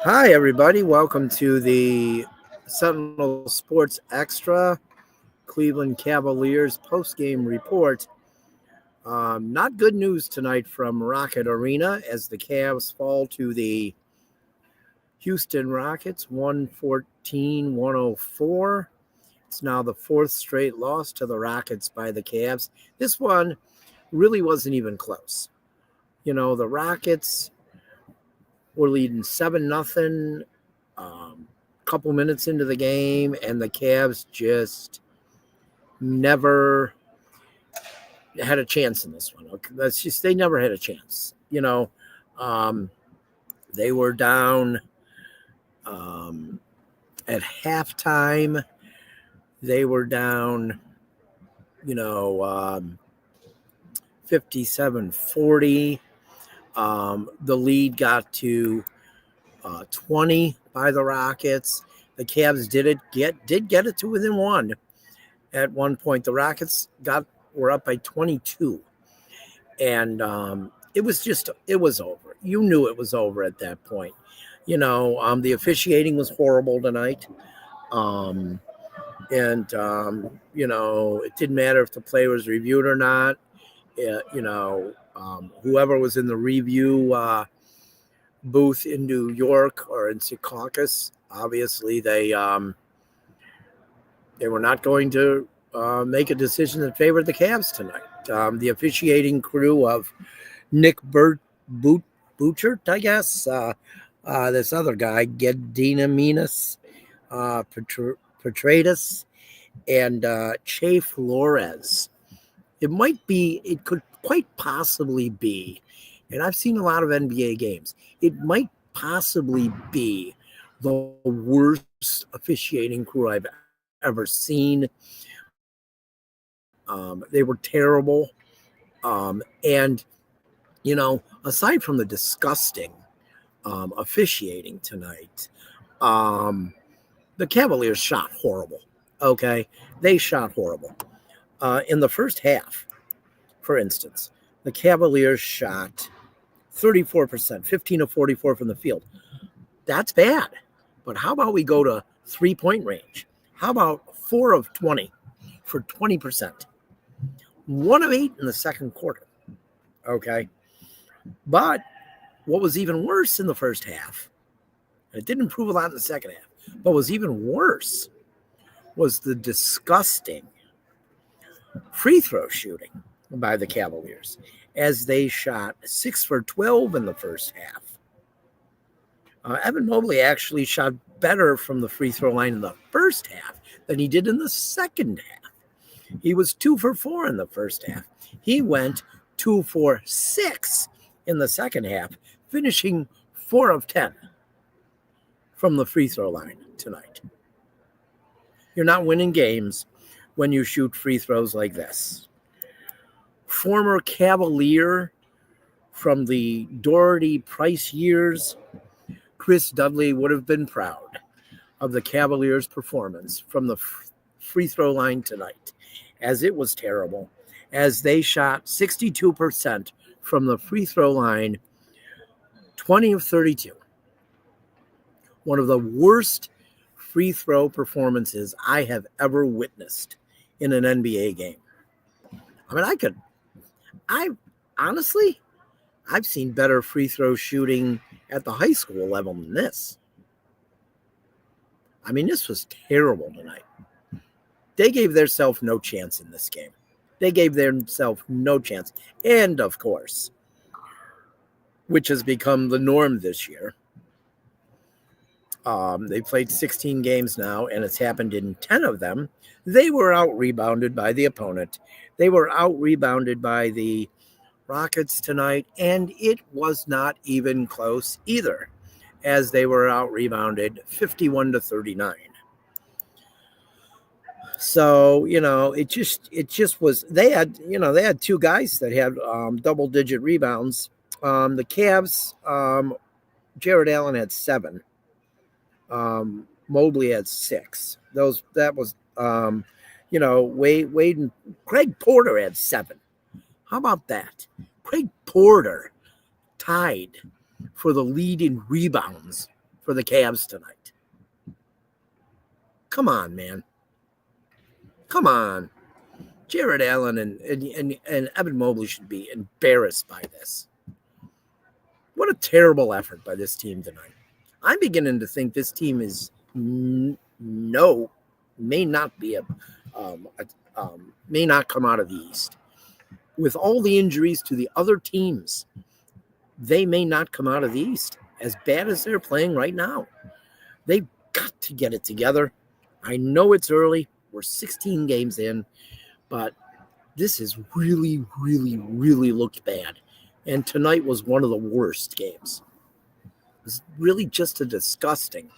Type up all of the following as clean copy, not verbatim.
Hi, everybody. Welcome to the Sentinel Sports Extra Cleveland Cavaliers postgame report. Not good news tonight from Rocket Arena as the Cavs fall to the Houston Rockets 114-104. It's now the fourth straight loss to the Rockets by the Cavs. This one really wasn't even close. The Rockets were leading 7-0 couple minutes into the game, and the Cavs just never had a chance in this one. They never had a chance. They were down at halftime. They were down, 57-40. The lead got to 20 by the Rockets. The Cavs did get it to within one at one point. The Rockets were up by 22, and it was over. You knew it was over at that point. The officiating was horrible tonight, and it didn't matter if the play was reviewed or not. Whoever was in the review booth in New York or in Secaucus, obviously they were not going to make a decision that favored the Cavs tonight. The officiating crew of Nick Butchert, I guess, this other guy, Gediminas Petratus, and Che Flores. It could quite possibly be, and I've seen a lot of NBA games, it might possibly be the worst officiating crew I've ever seen. They were terrible. And aside from the disgusting officiating tonight, the Cavaliers shot horrible. Okay. They shot horrible. In the first half, for instance, the Cavaliers shot 34%, 15 of 44 from the field. That's bad. But how about we go to 3-point range? How about 4 of 20 for 20%? 1 of 8 in the second quarter. Okay. But what was even worse in the first half, it didn't improve a lot in the second half, but was even worse was the disgusting free throw shooting by the Cavaliers, as they shot 6 for 12 in the first half. Evan Mobley actually shot better from the free throw line in the first half than he did in the second half. He was 2 for 4 in the first half. He went 2 for 6 in the second half, finishing 4 of 10 from the free throw line tonight. You're not winning games when you shoot free throws like this. Former Cavalier from the Doherty Price years, Chris Dudley would have been proud of the Cavaliers' performance from the free throw line tonight, as it was terrible, as they shot 62% from the free throw line, 20 of 32. One of the worst free throw performances I have ever witnessed in an NBA game. I've seen better free throw shooting at the high school level than this. This was terrible tonight. They gave themselves no chance in this game. They gave themselves no chance. And, of course, which has become the norm this year, they played 16 games now, and it's happened in 10 of them. They were out-rebounded by the opponent. They were out-rebounded by the Rockets tonight, and it was not even close either, as they were out-rebounded 51-39. So, it just was, they had 2 guys that had double-digit rebounds. The Cavs, Jared Allen had 7. Mobley had 6. Wade and Craig Porter had 7. How about that? Craig Porter tied for the lead in rebounds for the Cavs tonight. Come on, man. Come on. Jared Allen and Evan Mobley should be embarrassed by this. What a terrible effort by this team tonight. I'm beginning to think this team is may not come out of the East. With all the injuries to the other teams, they may not come out of the East as bad as they're playing right now. They've got to get it together. I know it's early. We're 16 games in, but this has really, really, really looked bad. And tonight was one of the worst games. It was really just a disgusting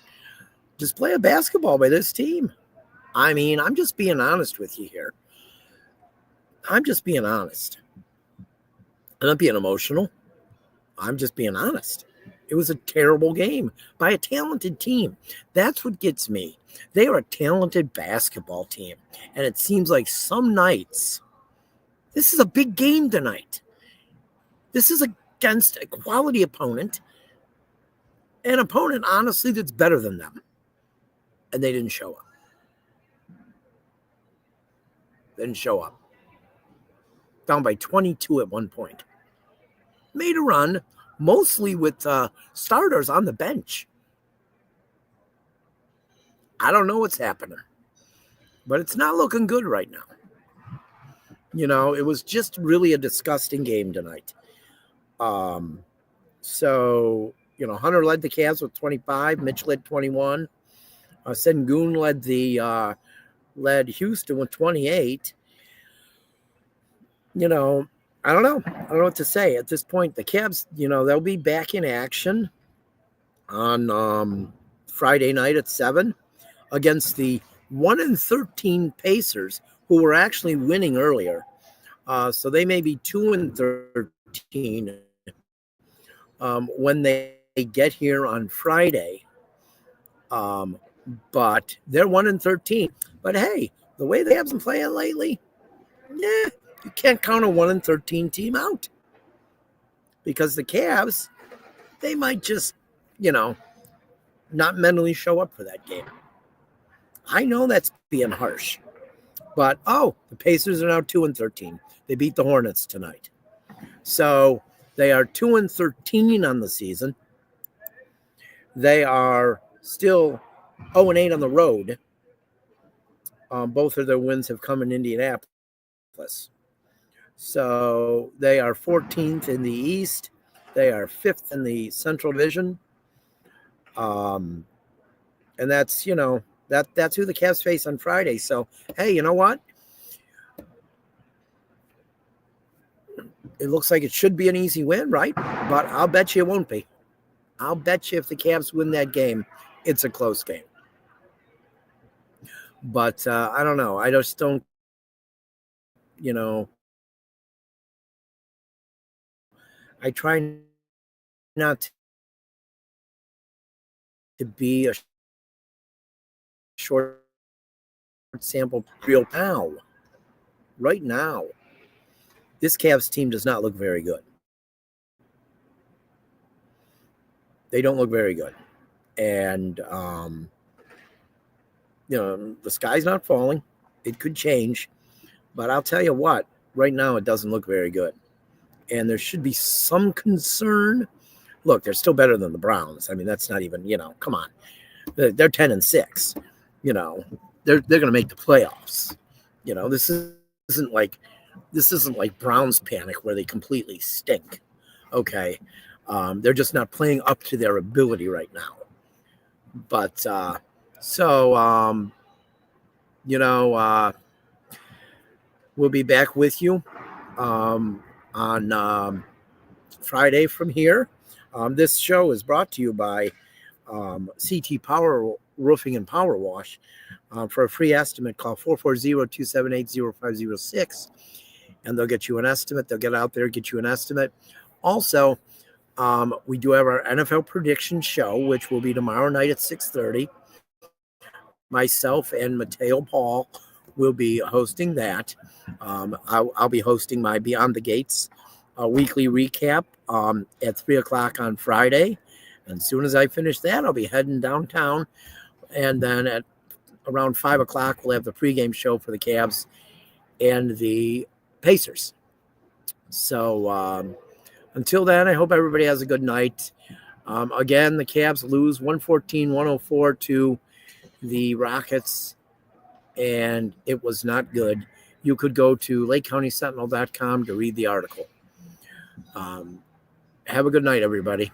display of basketball by this team. I mean, I'm just being honest with you here. I'm just being honest. I'm not being emotional. I'm just being honest. It was a terrible game by a talented team. That's what gets me. They are a talented basketball team. And it seems like some nights, this is a big game tonight. This is against a quality opponent. An opponent, honestly, that's better than them. And they didn't show up. Down by 22 at one point. Made a run, mostly with starters on the bench. I don't know what's happening, but it's not looking good right now. You know, it was just really a disgusting game tonight. So, you know, Hunter led the Cavs with 25. Mitch led 21. Sengun led Houston with 28. You know, I don't know. I don't know what to say at this point. The Cavs, you know, they'll be back in action on Friday night at 7 against the 1-13 Pacers, who were actually winning earlier. So they may be 2-13 when they get here on Friday. But they're 1-13. But hey, the way they have been playing lately, you can't count a 1-13 team out. Because the Cavs, they might just, you know, not mentally show up for that game. I know that's being harsh. But, the Pacers are now 2-13. They beat the Hornets tonight. So they are 2-13 on the season. They are still 0-8 on the road. Both of their wins have come in Indianapolis. So they are 14th in the East. They are 5th in the Central Division. And that's, you know, that's who the Cavs face on Friday. So, hey, you know what? It looks like it should be an easy win, right? But I'll bet you it won't be. I'll bet you if the Cavs win that game, it's a close game. But I don't know. I just don't, you know, I try not to be a short sample real now. Right now, this Cavs team does not look very good. They don't look very good. And, you know, the sky's not falling. It could change. But I'll tell you what, right now it doesn't look very good. And there should be some concern. Look, they're still better than the Browns. I mean, that's not even, you know, come on. They're 10-6. You know, they're going to make the playoffs. You know, this isn't like Browns panic where they completely stink. Okay. They're just not playing up to their ability right now. But you know, we'll be back with you on Friday from here. This show is brought to you by CT Power Roofing and Power Wash. For a free estimate, call 440-278-0506, and they'll get you an estimate. They'll get out there, get you an estimate. Also, we do have our NFL prediction show, which will be tomorrow night at 6:30. Myself and Mateo Paul will be hosting that. I'll be hosting my Beyond the Gates weekly recap at 3 o'clock on Friday. And as soon as I finish that, I'll be heading downtown. And then at around 5 o'clock, we'll have the pregame show for the Cavs and the Pacers. So until then, I hope everybody has a good night. Again, the Cavs lose 114-104 to the Rockets, and it was not good. You could go to LakeCountySentinel.com to read the article. Have a good night, everybody.